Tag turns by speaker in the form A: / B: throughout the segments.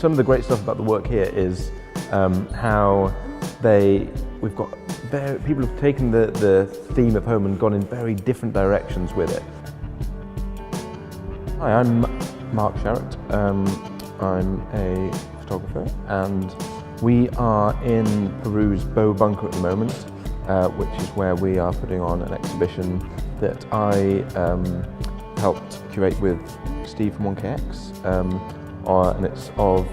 A: some of the great stuff about the work here is how we've got people have taken the theme of home and gone in very different directions with it. Hi, I'm Mark Sherratt. I'm a photographer, and we are in Peru's Bow Bunker at the moment, which is where we are putting on an exhibition that I helped curate with Steve from 1KX, and it's of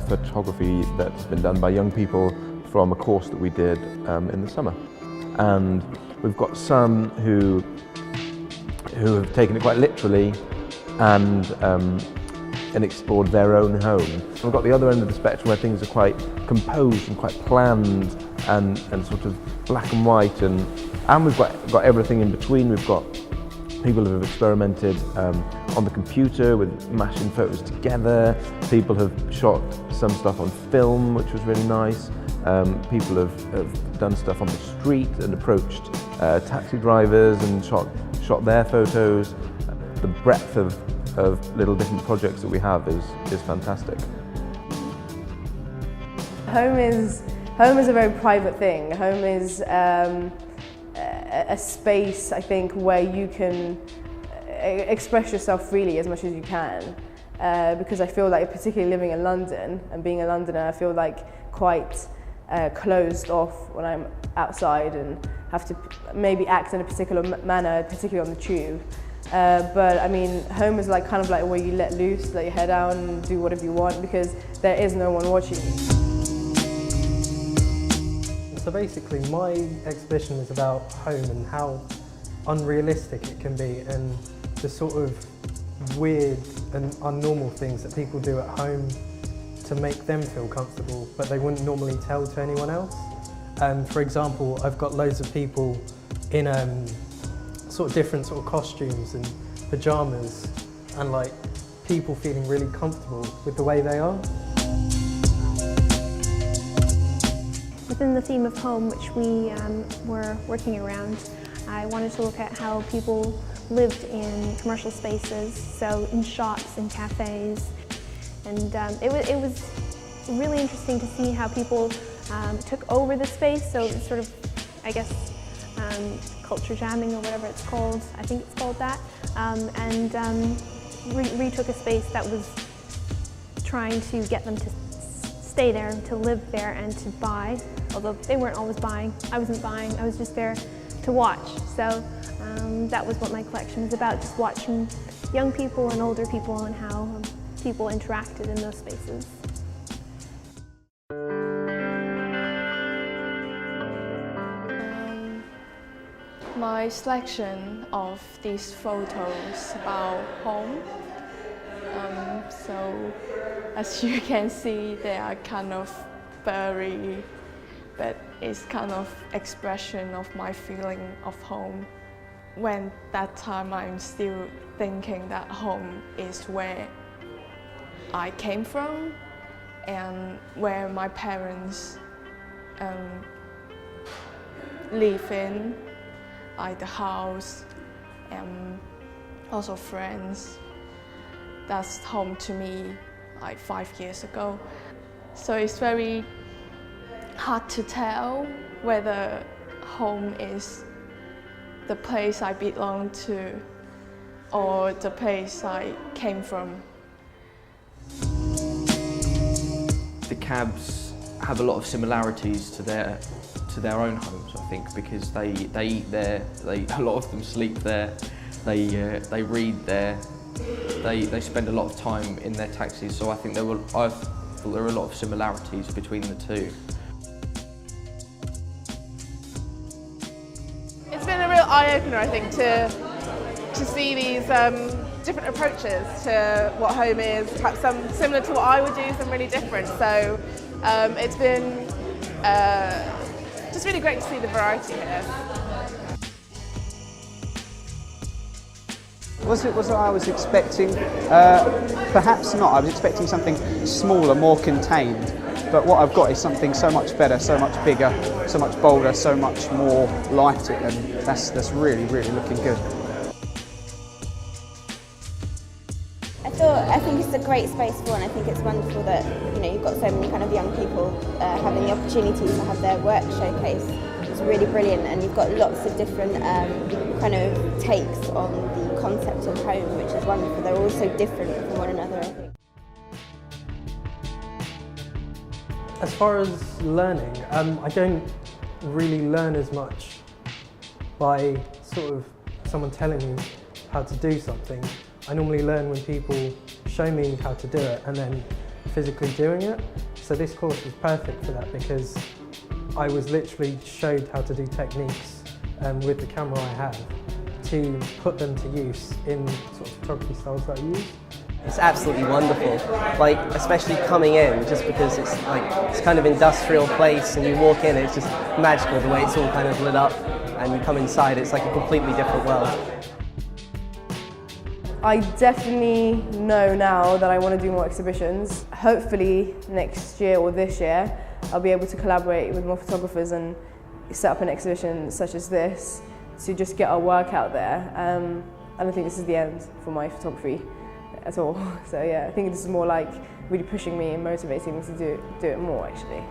A: photography that's been done by young people from a course that we did in the summer. And we've got some who have taken it quite literally and explored their own home. We've got the other end of the spectrum where things are quite composed and quite planned and sort of black and white, and we've got everything in between. We've got people who have experimented on the computer with mashing photos together. People have shot some stuff on film, which was really nice. People have done stuff on the street and approached taxi drivers and shot their photos. The breadth of little different projects that we have is fantastic.
B: Home is a very private thing. Home is a space, I think, where you can express yourself freely as much as you can. Because I feel like, particularly living in London and being a Londoner, I feel like quite closed off when I'm outside and have to maybe act in a particular manner, particularly on the tube. But I mean, home is kind of like where you let loose, let your head down and do whatever you want, because there is no one watching you.
C: So basically my exhibition is about home and how unrealistic it can be, and the sort of weird and unnormal things that people do at home to make them feel comfortable, but they wouldn't normally tell to anyone else. For example, I've got loads of people in sort of different sort of costumes and pyjamas, and people feeling really comfortable with the way they are.
D: Within the theme of home, which we were working around, I wanted to look at how people lived in commercial spaces, so in shops and cafes. And it was really interesting to see how people took over the space, so it's sort of, I guess, culture jamming or whatever it's called, I think it's called that, and retook a space that was trying to get them to stay there, to live there and to buy, although they weren't always buying. I wasn't buying, I was just there to watch. So that was what my collection was about, just watching young people and older people and how people interacted in those spaces.
E: My selection of these photos about home, so as you can see, they are kind of blurry, but it's kind of expression of my feeling of home. When that time I'm still thinking that home is where I came from and where my parents live in, like the house and also friends. That's home to me like 5 years ago. So it's very hard to tell whether home is the place I belong to or the place I came from.
F: The cabs have a lot of similarities to their own homes, I think, because they eat there, a lot of them sleep there, they read there, they spend a lot of time in their taxis. So I think there are a lot of similarities between the two.
G: It's been a real eye-opener, I think, to see these different approaches to what home is, perhaps some similar to what I would do, some really different. So it's been just really great to see the variety here.
H: Was it what I was expecting? Perhaps not. I was expecting something smaller, more contained. But what I've got is something so much better, so much bigger, so much bolder, so much more lighted, and that's really, really looking good.
I: I think it's a great space for, and I think it's wonderful that you've got so many kind of young people having the opportunity to have their work showcased. It's really brilliant, and you've got lots of different kind of takes on the concept of home, which is wonderful. They're all so different from one another, I think.
C: As far as learning, I don't really learn as much by sort of someone telling me how to do something. I normally learn when people show me how to do it and then physically doing it. So this course was perfect for that because I was literally showed how to do techniques with the camera I have to put them to use in sort of photography styles that I use.
J: It's absolutely wonderful, like especially coming in, just because it's like it's kind of industrial place and you walk in, it's just magical the way it's all kind of lit up, and you come inside, it's like a completely different world.
B: I definitely know now that I want to do more exhibitions. Hopefully next year or this year I'll be able to collaborate with more photographers and set up an exhibition such as this to just get our work out there. I don't think this is the end for my photography at all. So yeah, I think this is more like really pushing me and motivating me to do it more actually.